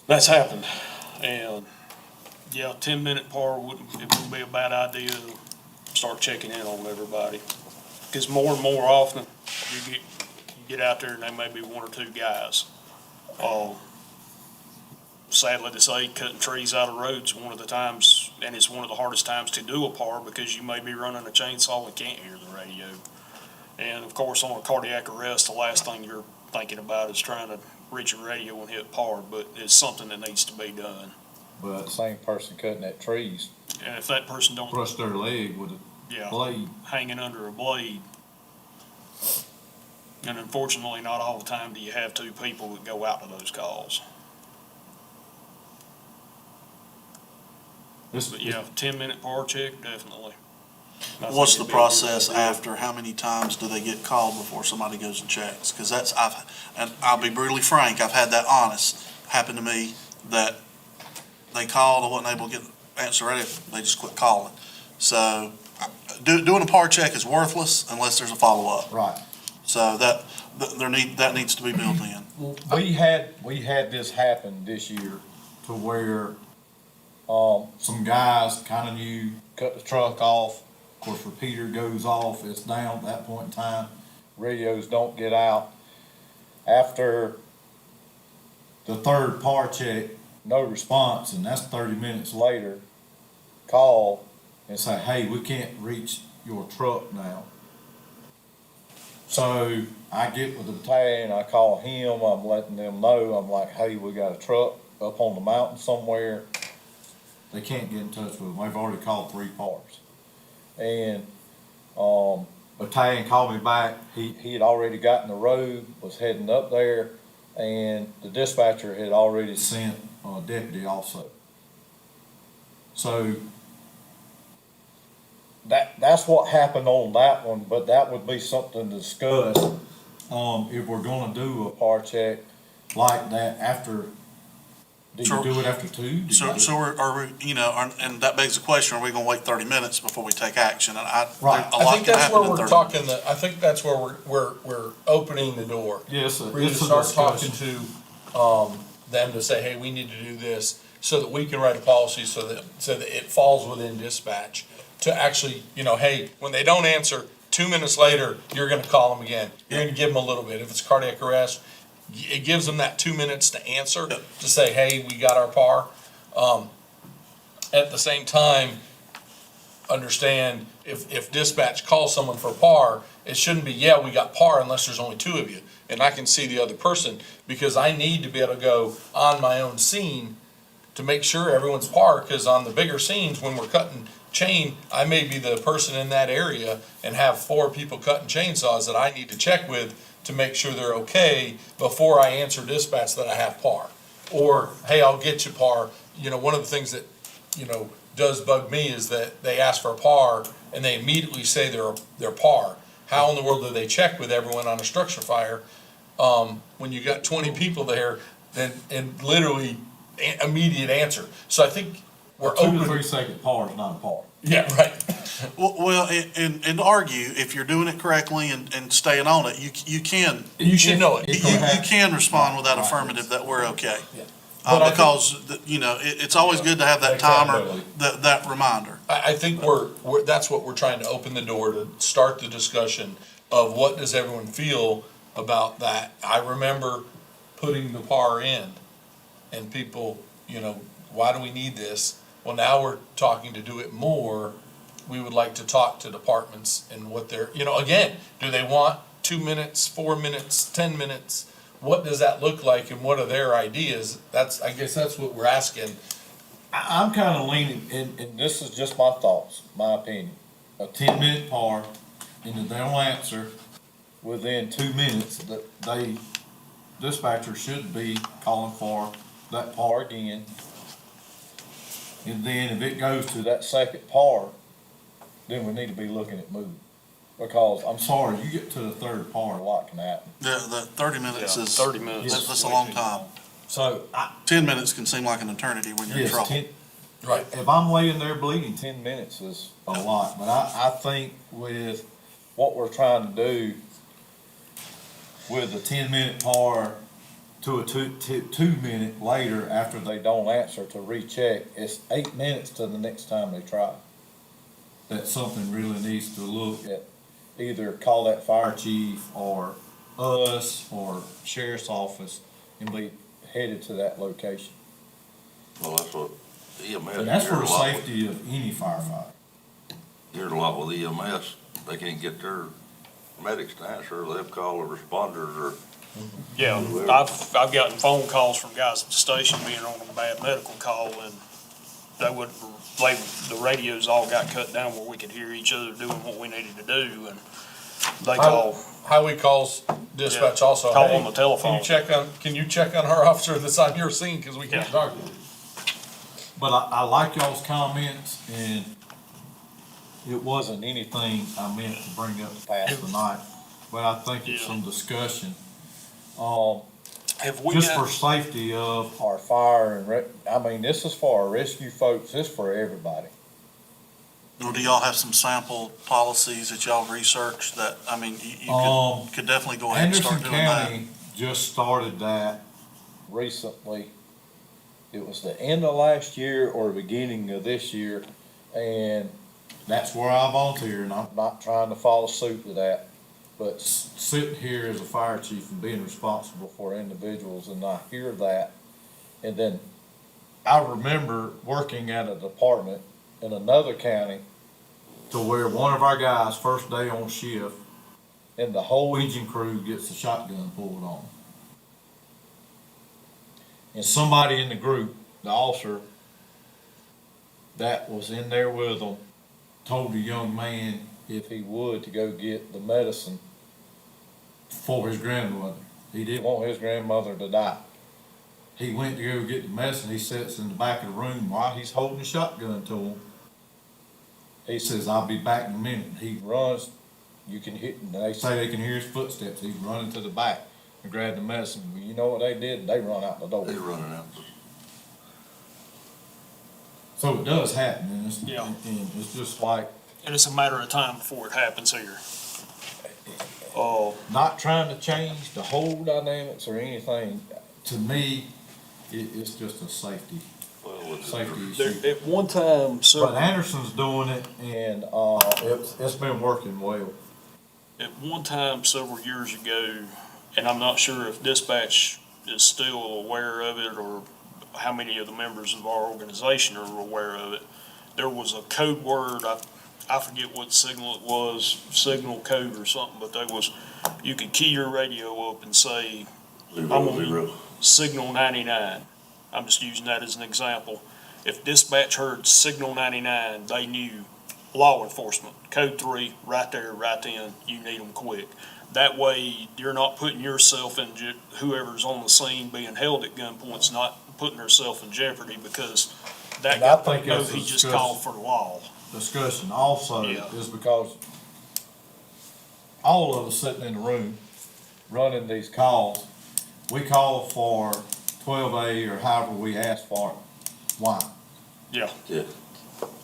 that's happened. And yeah, 10-minute PAR it wouldn't be a bad idea to start checking in on everybody, because more and more often you get out there and there may be 1 or 2 guys. Sadly to say, cutting trees out of roads one of the times, and it's one of the hardest times to do a PAR, because you may be running a chainsaw and can't hear the radio. And of course, on a cardiac arrest, the last thing you're thinking about is trying to reach a radio and hit PAR, but it's something that needs to be done. But the same person cutting that trees And if that person don't, brushed their leg with a yeah, blade. hanging under a blade. And unfortunately, not all the time do you have 2 people that go out to those calls. But yeah, 10-minute PAR check, definitely. I think What's it'd the be a good process idea. after? How many times do they get called before somebody goes and checks? Because and I'll be brutally frank, I've had that honest happen to me, that they called, I wasn't able to answer radio, they just quit calling. So, doing a PAR check is worthless unless there's a follow-up. Right. So that needs to be built in. We had this happen this year to where, some guys kind of knew, cut the truck off. Of course, repeater goes off, it's down at that point in time. Radios don't get out. After the 3rd PAR check, no response, and that's 30 minutes later, call and say, "Hey, we can't reach your truck now." So I get with the battalion, I call him, I'm letting them know, I'm like, hey, we got a truck up on the mountain somewhere. They can't get in touch with them, they've already called 3 cars. And, battalion called me back, he had already gotten the road, was heading up there, and the dispatcher had already sent a deputy also. So that's what happened on that one, but that would be something to discuss, if we're gonna do a par check like that after, do Sure. you do it after 2? Do you So, do it- so are we, and that begs the question, are we gonna wait 30 minutes before we take action? And Right. a I lot think can that's happen where in we're 30 talking, I think that's where we're opening the door. Yes, We're gonna start talking to, them to say, hey, we need to do this, so that we can write a policy so that it falls within dispatch. To actually, hey, when they don't answer, 2 minutes later, you're gonna call them again. You're gonna give them a little bit. If it's cardiac arrest, it gives them that 2 minutes to answer, Yep. to say, hey, we got our par. At the same time, understand if dispatch calls someone for par, it shouldn't be, yeah, we got par unless there's only 2 of you. And I can see the other person, because I need to be able to go on my own scene to make sure everyone's par, because on the bigger scenes, when we're cutting chain, I may be the person in that area and have 4 people cutting chainsaws that I need to check with to make sure they're okay before I answer dispatch that I have par. Or, hey, I'll get you par. One of the things that, does bug me is that they ask for a par and they immediately say they're par. How in the world do they check with everyone on a structure fire, when you got 20 people there, and literally immediate answer? So I think we're A 2 to open. 3 second par is not a par. Yeah, right. Well, and to argue, if you're doing it correctly and staying on it, you can, You should know it. If- you can respond with that Right. affirmative that we're okay. Yeah. But I think- Because, it's always good to have that timer, Accountability. that reminder. I think that's what we're trying to open the door to start the discussion of what does everyone feel about that. I remember putting the par in and people, why do we need this? Well, now we're talking to do it more. We would like to talk to departments and what they're, again, do they want 2 minutes, 4 minutes, 10 minutes? What does that look like and what are their ideas? I guess that's what we're asking. I'm kinda leaning, and this is just my thoughts, my opinion, a 10-minute par, and if they don't answer within 2 minutes, that dispatcher should be calling for that par again. And then if it goes to that second par, then we need to be looking at moving. Because, I'm sorry, you get to the 3rd par, a lot can happen. The 30 minutes Yeah, is, 30 minutes. that's a long time. So, 10 minutes can seem like an eternity when you're in yes, trouble. 10, Right. if I'm laying there bleeding, 10 minutes is a lot, but I think with what we're trying to do with a 10-minute par to a 2 minute later after they don't answer to recheck, it's 8 minutes to the next time they try. That's something really needs to look at, either call that fire chief or us or sheriff's office and be headed to that location. Well, that's what EMS. And that's for you're the a lot with- safety of any firefighter. You're a lot with EMS. They can't get their medics to answer. They'll call the responders or. Yeah, I've gotten phone calls from guys at the station being on a bad medical call, and the radios all got cut down where we could hear each other doing what we needed to do, and they call, Highway calls dispatch also. call "Hey, on the telephone. Can you check on our officer that's on your scene, cause we can't Yeah. talk. But I like y'all's comments, and it wasn't anything I meant to bring up past the night, but I think it's Yeah. some discussion. Have we Just for got, safety of our fire and this is for our rescue folks, this is for everybody. Or do y'all have some sample policies that y'all researched that, you could definitely go ahead and Anderson start doing that? County just started that recently. It was the end of last year or beginning of this year, and that's where I volunteer, and I'm not trying to follow suit to that. But sitting here as a fire chief and being responsible for individuals, and I hear that, and then I remember working at a department in another county to where one of our guys, first day on shift, and the whole engine crew gets a shotgun pulled on them. And somebody in the group, the officer that was in there with them, told the young man if he would to go get the medicine for his grandmother. He didn't want his grandmother to die. He went to go get the medicine. He sits in the back of the room while he's holding the shotgun to him. He says, "I'll be back in a minute." He runs. You can hear, they say they can hear his footsteps. He's running to the back and grab the medicine. Well, you know what they did? They run out the door. They running out. So it does happen, and it's, Yeah. and it's just like, And it's a matter of time before it happens here. not trying to change the whole dynamics or anything. To me, it's just a safety There, issue. at one time, But Anderson's doing it, and it's been working well. at one time several years ago, and I'm not sure if dispatch is still aware of it or how many of the members of our organization are aware of it. There was a code word, I forget what signal it was, signal code or something, but there was, you could key your radio up and say, Zero, zero. signal 99. I'm just using that as an example. If dispatch heard signal 99, they knew law enforcement, code 3, right there, right then, you need them quick. That way, you're not putting yourself in, whoever's on the scene being held at gunpoint's not putting herself in jeopardy because that And I guy think knows that's he a just discussion. called for the law. Discussion also Yeah. is because all of us sitting in the room running these calls, we call for 12A or however we ask for it. Why? Yeah, Yeah.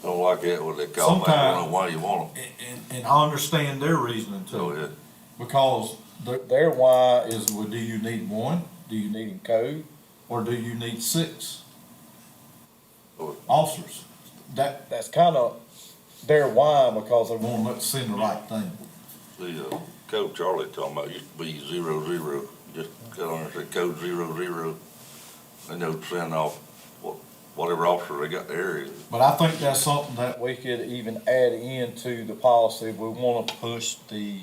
Don't like that when they call back, I don't know why you want them. And I understand their reasoning Go too. ahead. Because their why is, well, do you need one? Do you need in code? Or do you need 6 Oh. officers? That's kind of their why, because they want to send the right thing. The code Charlie talking about used to be 00. Just got on there, say code 00. They know to send off whatever officer they got in the area. But I think that's something that we could even add into the policy if we want to push the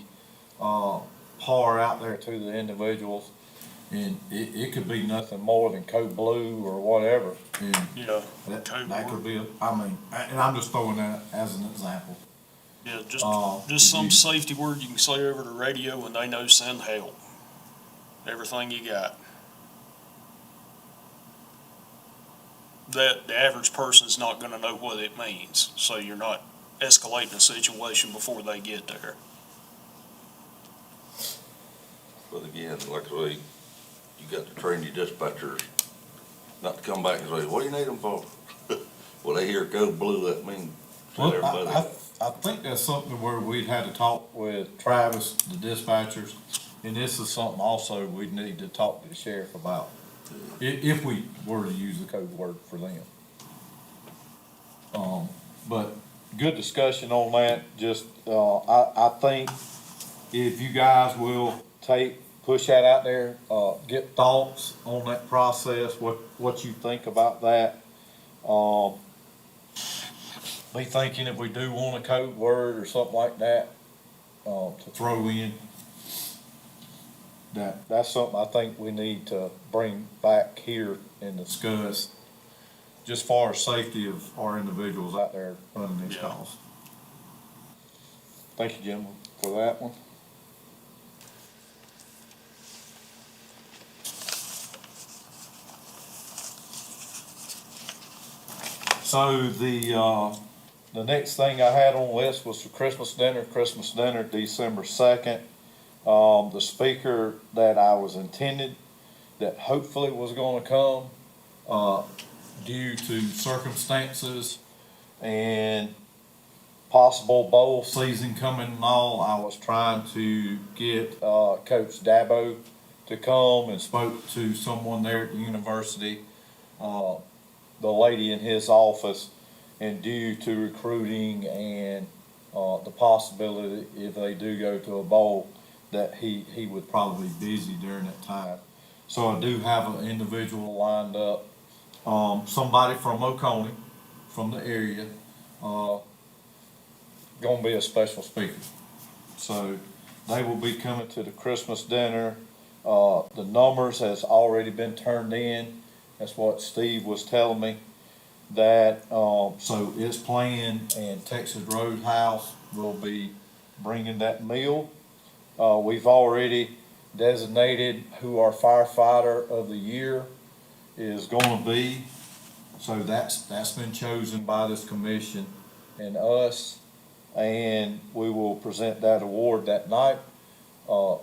PAR out there to the individuals. And it could be nothing more than code blue or whatever. And yeah, that code could word. be, and I'm just throwing that as an example. Yeah, Uh, just some you- safety word you can say over the radio and they know send help. Everything you got. That the average person's not gonna know what it means, so you're not escalating a situation before they get there. But again, like I say, you got to train your dispatchers not to come back and say, what do you need them for? Well, they hear code blue, that means tell Well, everybody. I think that's something where we'd had to talk with Travis, the dispatchers, and this is something also we'd need to talk to the sheriff about. If we were to use the code word for them. But good discussion on that, just, I think if you guys will push that out there, get thoughts on that process, what you think about that. Be thinking if we do want a code word or something like that, to throw in, that's something I think we need to bring back here and discuss, just for our safety of our individuals out there running these Yeah. calls. Thank you, gentlemen, for that one. So the next thing I had on the list was the Christmas dinner, December 2nd. The speaker that I was intended, that hopefully was gonna come, due to circumstances and possible bowl season coming and all, I was trying to get, Coach Dabo to come and spoke to someone there at the university, the lady in his office, and due to recruiting and, the possibility if they do go to a bowl, that he would probably be busy during that time. So I do have an individual lined up, somebody from Oconee, from the area, gonna be a special speaker. So They will be coming to the Christmas dinner. The numbers has already been turned in. That's what Steve was telling me. That, so it's planned, and Texas Roadhouse will be bringing that meal. We've already designated who our firefighter of the year is gonna be. So that's been chosen by this commission and us, and we will present that award that night.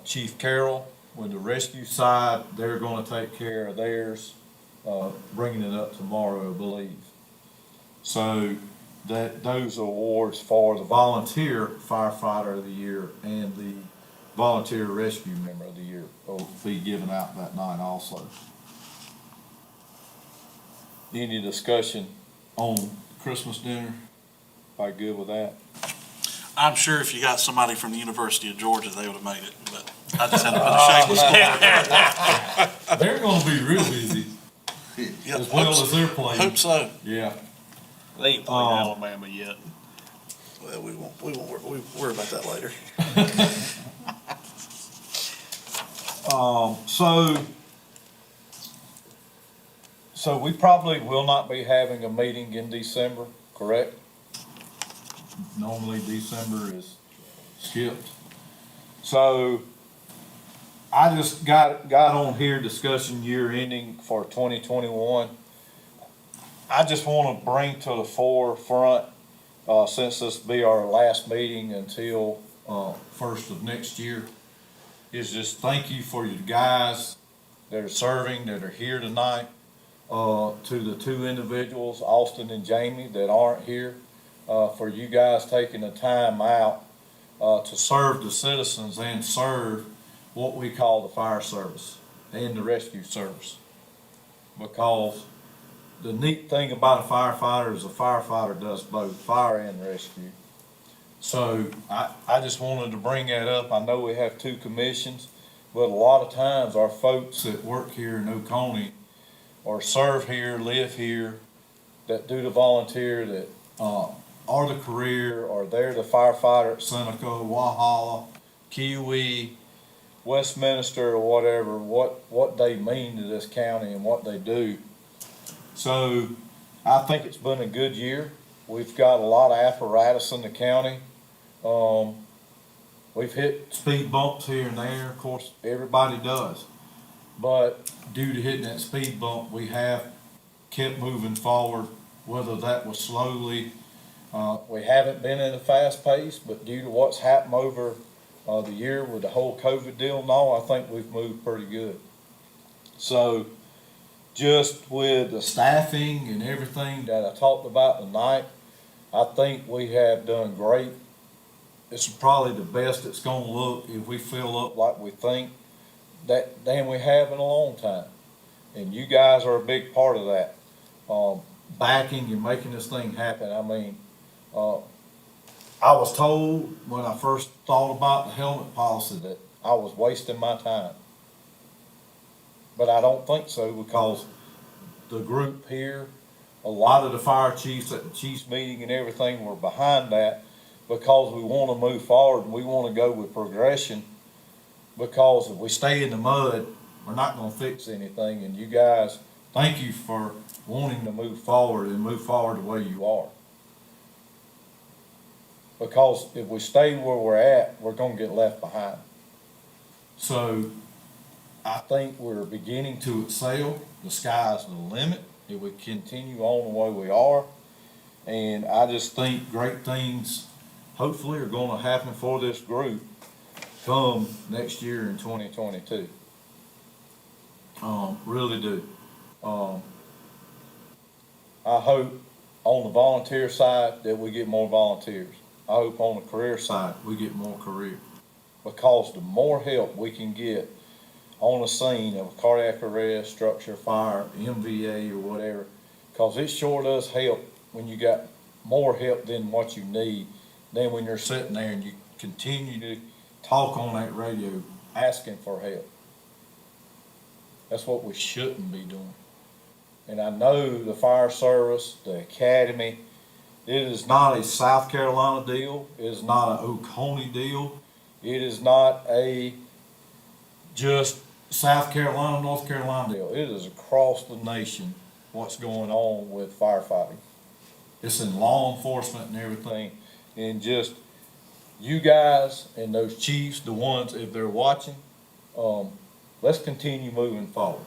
Chief Carroll, with the rescue side, they're gonna take care of theirs, bringing it up tomorrow, I believe. So those awards for the volunteer firefighter of the year and the volunteer rescue member of the year will be given out that night also. Any discussion on Christmas dinner? Are you good with that? I'm sure if you got somebody from the University of Georgia, they would have made it, but I just had to put a shameless plug. They're gonna be real busy, Yep, as well hope as they're so. playing. Hope so. Yeah. They ain't played Alabama yet. Well, we won't worry about that later. So we probably will not be having a meeting in December, correct? Normally December is skipped. So I just got on here discussing year ending for 2021. I just want to bring to the forefront, since this will be our last meeting until, first of next year, is just thank you for you guys that are serving, that are here tonight. To the two individuals, Austin and Jamie, that aren't here, for you guys taking the time out, to serve the citizens and serve what we call the fire service and the rescue service. Because the neat thing about a firefighter is a firefighter does both fire and rescue. So I just wanted to bring that up. I know we have two commissions, but a lot of times our folks that work here in Oconee or serve here, live here, that do the volunteer, that are the career, or they're the firefighter at Seneca, Walhalla, Kiwi, Westminster, or whatever, what they mean to this county and what they do. So I think it's been a good year. We've got a lot of apparatus in the county. We've hit speed bumps here and there, of course, everybody does. But due to hitting that speed bump, we have kept moving forward, whether that was slowly. We haven't been in a fast pace, but due to what's happened over the year with the whole COVID deal and all, I think we've moved pretty good. So just with the staffing and everything that I talked about tonight, I think we have done great. It's probably the best it's gonna look if we fill up like we think than we have in a long time. And you guys are a big part of that. Backing and making this thing happen. I mean, I was told when I first thought about the helmet policy that I was wasting my time. But I don't think so, because the group here, a lot of the fire chiefs at the chiefs meeting and everything were behind that, because we want to move forward and we want to go with progression. Because if we stay in the mud, we're not going to fix anything. And you guys, thank you for wanting to move forward and move forward the way you are. Because if we stay where we're at, we're going to get left behind. So I think we're beginning to excel. The sky's the limit if we continue on the way we are. And I just think great things hopefully are going to happen for this group come next year in 2022. Really do. I hope on the volunteer side that we get more volunteers. I hope on the career side we get more career. Because the more help we can get on the scene of cardiac arrest, structure fire, MVA or whatever, because it sure does help when you got more help than what you need, than when you're sitting there and you continue to talk on that radio asking for help. That's what we shouldn't be doing. And I know the fire service, the academy, it is not a South Carolina deal. It is not an Oconee deal. It is not a just South Carolina, North Carolina deal. It is across the nation what's going on with firefighting. It's in law enforcement and everything, and just you guys and those chiefs, the ones, if they're watching, let's continue moving forward.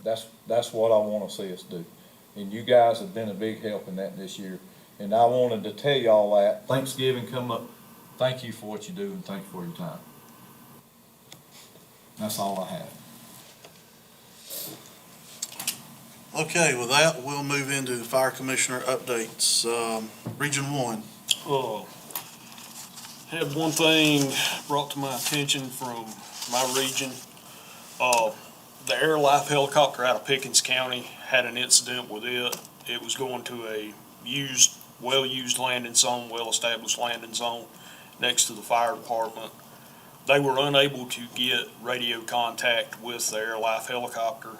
That's what I wanna see us do. And you guys have been a big help in that this year. And I wanted to tell y'all that Thanksgiving come up, thank you for what you do and thank you for your time. That's all I have. Okay, with that, we'll move into the fire commissioner updates. Region 1. Had one thing brought to my attention from my region. The Air Life helicopter out of Pickens County had an incident with it. It was going to a well-used landing zone, well-established landing zone next to the fire department. They were unable to get radio contact with the Air Life helicopter,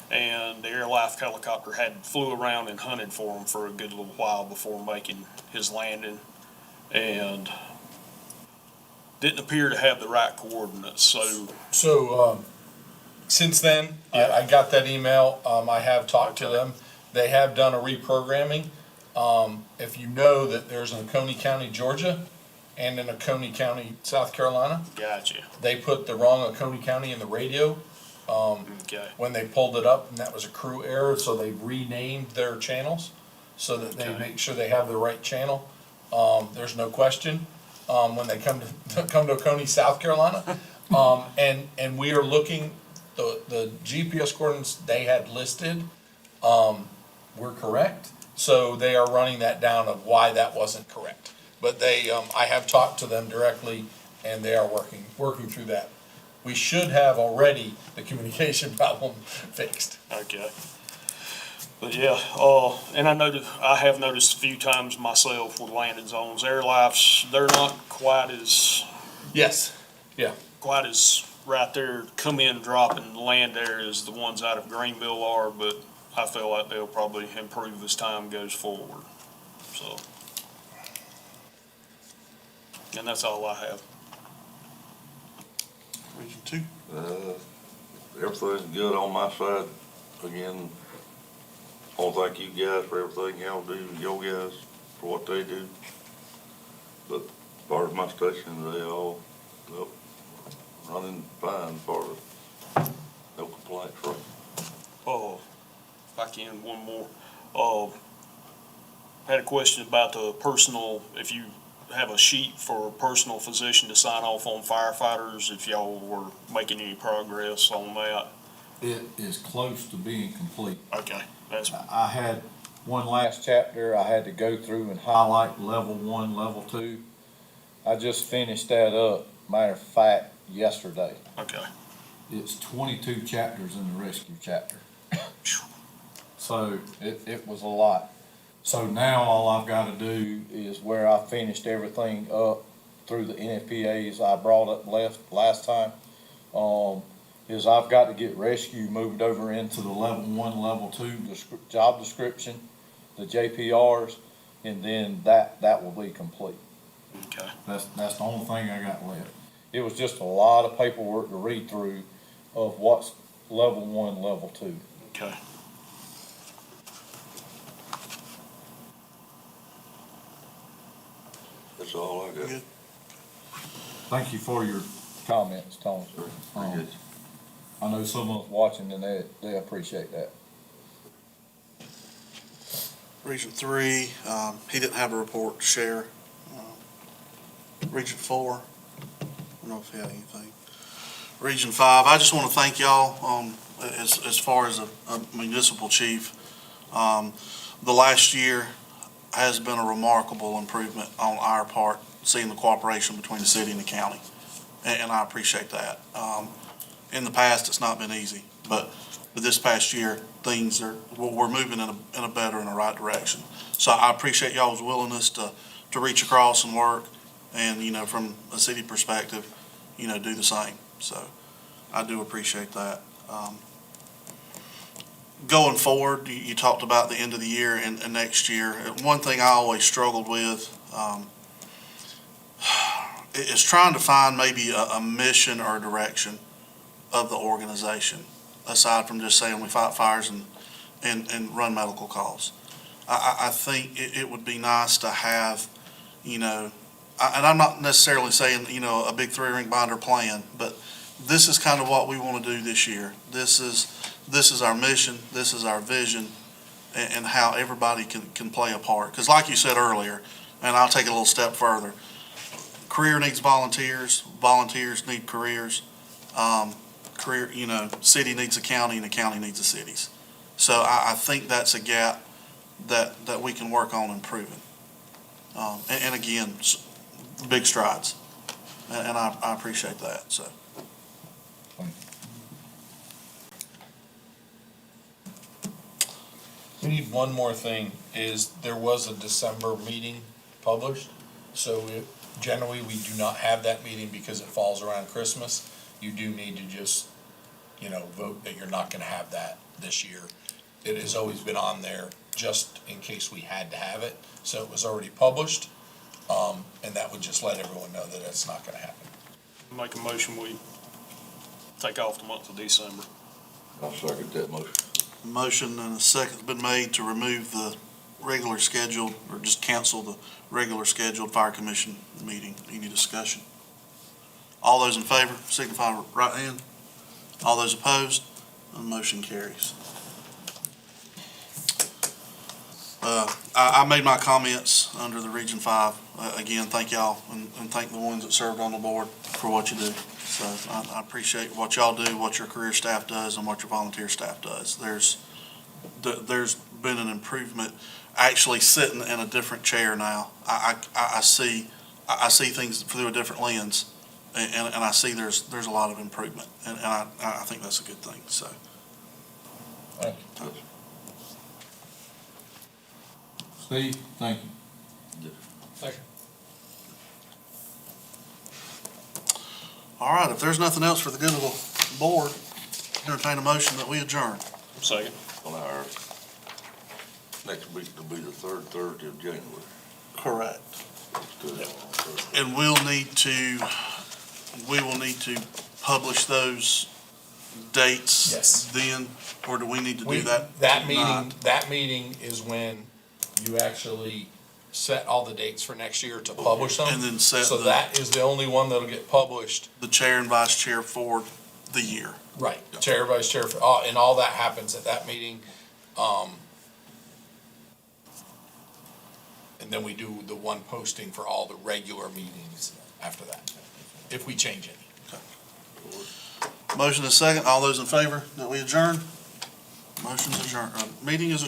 and the Air Life helicopter had flew around and hunted for him for a good little while before making his landing, and didn't appear to have the right coordinates, so. Since then, I got that email, I have talked to them, they have done a reprogramming. If you know that there's an Oconee County, Georgia, and an Oconee County, South Carolina, Gotcha. they put the wrong Oconee County in the radio, Okay. when they pulled it up, and that was a crew error, so they renamed their channels, so that they Okay. make sure they have the right channel. There's no question, when they come to Oconee, South Carolina. And we are looking, the GPS coordinates they had listed, were correct. So they are running that down of why that wasn't correct. But they, I have talked to them directly, and they are working through that. We should have already the communication problem fixed. Okay. But yeah, and I have noticed a few times myself with landing zones, Air Lifes, they're not quite as Yes, right there, come in, drop, and land there as the ones out of Greenville are, but I feel like they'll probably improve as time goes forward, so. And that's all I have. Region 2. Everything's good on my side. Again, I want to thank you guys for everything y'all do, your guys for what they do. But part of my station, they all, well, running fine for us. No complaints from. If I can, one more. Had a question about the personal, if you have a sheet for a personal physician to sign off on firefighters, if y'all were making any progress on that. It is close to being complete. Okay, that's, I had one last chapter I had to go through and highlight level 1, level 2. I just finished that up, matter of fact, yesterday. okay. It's 22 chapters in the rescue chapter. So it was a lot. So now all I've got to do is where I finished everything up through the NFPAs I brought up last time, is I've got to get rescue moved over into the level 1, level 2 job description, the JPRs, and then that will be complete. Okay. That's the only thing I got left. It was just a lot of paperwork to read through of what's level 1, level 2. Okay. That's all I got. Good. Thank you for your comments, Tony. Appreciate you. I know someone's watching and they appreciate that. Region 3, he didn't have a report to share. Region 4, I don't know if he had anything. Region 5, I just want to thank y'all, as far as a municipal chief. The last year has been a remarkable improvement on our part, seeing the cooperation between the city and the county, and I appreciate that. In the past, it's not been easy, but this past year, we're moving in a better and a right direction. So I appreciate y'all's willingness to reach across and work, and, from a city perspective, do the same. So I do appreciate that. Going forward, you talked about the end of the year and next year. One thing I always struggled with is trying to find maybe a mission or a direction of the organization, aside from just saying we fight fires and run medical calls. I think it would be nice to have, and I'm not necessarily saying, a big three-ring binder plan, but this is kind of what we want to do this year. This is our mission, this is our vision, and how everybody can play a part. Because like you said earlier, and I'll take it a little step further, career needs volunteers, volunteers need careers, city needs a county, and the county needs the cities. So I think that's a gap that we can work on improving. And again, big strides, and I appreciate that, so. We need one more thing, is there was a December meeting published, so generally, we do not have that meeting because it falls around Christmas. You do need to just, vote that you're not gonna have that this year. It has always been on there just in case we had to have it, so it was already published, and that would just let everyone know that it's not gonna happen. Make a motion, we take off the month of December. I'll second that motion. Motion and a second's been made to remove the regular scheduled, or just cancel the regular scheduled fire commission meeting. Any discussion? All those in favor signify with right hand. All those opposed, the motion carries. I made my comments under the Region 5. Again, thank y'all, and thank the ones that served on the board for what you do. So I appreciate what y'all do, what your career staff does, and what your volunteer staff does. There's been an improvement. Actually sitting in a different chair now, I see things through a different lens, and I see there's a lot of improvement, and I think that's a good thing, so. Thank you. Steve, thank you. Pleasure. All right, if there's nothing else for the good of the board, entertain a motion that we adjourn. Second. On our next week will be the third Thursday of January. Correct. Let's do it on Thursday. And we will need to publish those dates. Yes. Then, or do we need to do that? That tonight? meeting is when you actually set all the dates for next year to publish them. And then set So that is the only one that'll get published. the chair and vice chair for the year. Right. Yeah. Chair, vice chair, and all that happens at that meeting. And then we do the one posting for all the regular meetings after that, if we change any. Motion is second. All those in favor that we adjourn? Motion's adjourned. Meeting is adjourned.